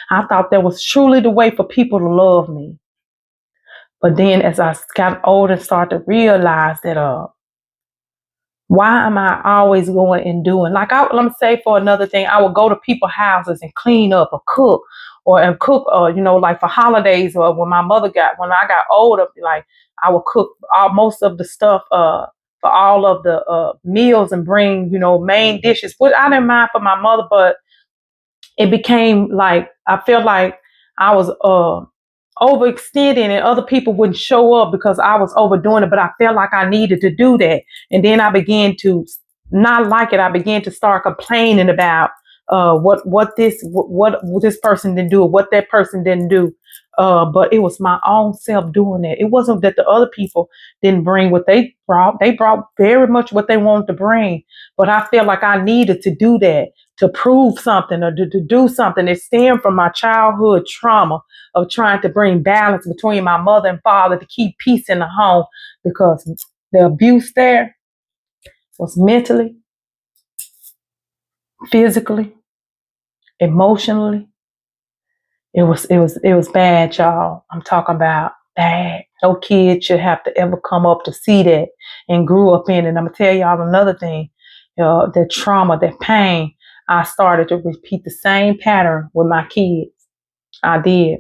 I thought that was truly the way for people to love me. But then as I got older and started to realize that why am I always going and doing like let me say for another thing, I would go to people's houses and clean up or cook like for holidays or when I got older, like I would cook most of the stuff for all of the meals and bring, main dishes, which I didn't mind for my mother, but it became like I felt like I was overextending and other people wouldn't show up because I was overdoing it, but I felt like I needed to do that. And then I began to not like it. I began to start complaining about what this person didn't do or what that person didn't do. But it was my own self doing it. It wasn't that the other people didn't bring what they brought. They brought very much what they wanted to bring. But I felt like I needed to do that to prove something or to do something. It stemmed from my childhood trauma of trying to bring balance between my mother and father to keep peace in the home, because the abuse there was mentally, physically, emotionally. It was bad, y'all. I'm talking about bad. No kid should have to ever come up to see that and grew up in it. And I'm gonna tell y'all another thing. That trauma, that pain, I started to repeat the same pattern with my kids. I did.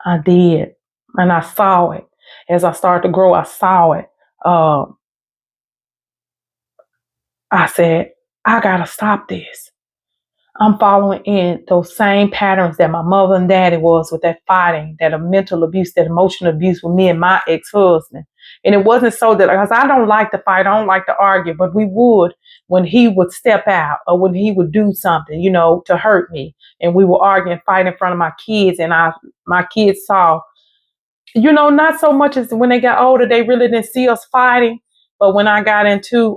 And I saw it. As I started to grow, I saw it. I said, I gotta stop this. I'm following in those same patterns that my mother and daddy was with that fighting, that mental abuse, that emotional abuse with me and my ex-husband. And it wasn't so that, because I don't like to fight, I don't like to argue, but we would when he would step out or when he would do something, to hurt me. And we would argue and fight in front of my kids. And my kids saw, not so much as when they got older, they really didn't see us fighting. But when I got into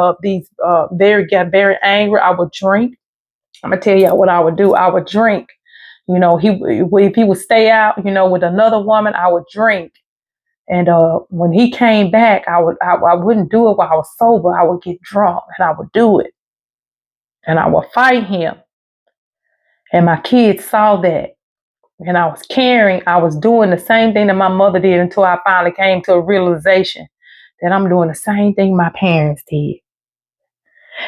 got very angry, I would drink. I'm gonna tell you what I would do. I would drink. If he would stay out, with another woman, I would drink. And when he came back, I wouldn't do it while I was sober. I would get drunk and I would do it, and I would fight him. And my kids saw that, and I was doing the same thing that my mother did until I finally came to a realization that I'm doing the same thing my parents did.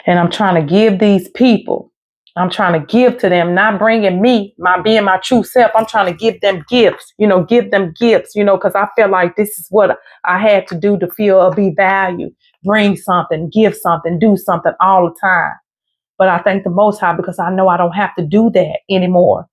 And I'm trying to give these people. I'm trying to give to them, not bringing me, being my true self. I'm trying to give them gifts, because I feel like this is what I had to do to feel or be valued, bring something, give something, do something all the time. But I thank the Most High because I know I don't have to do that anymore.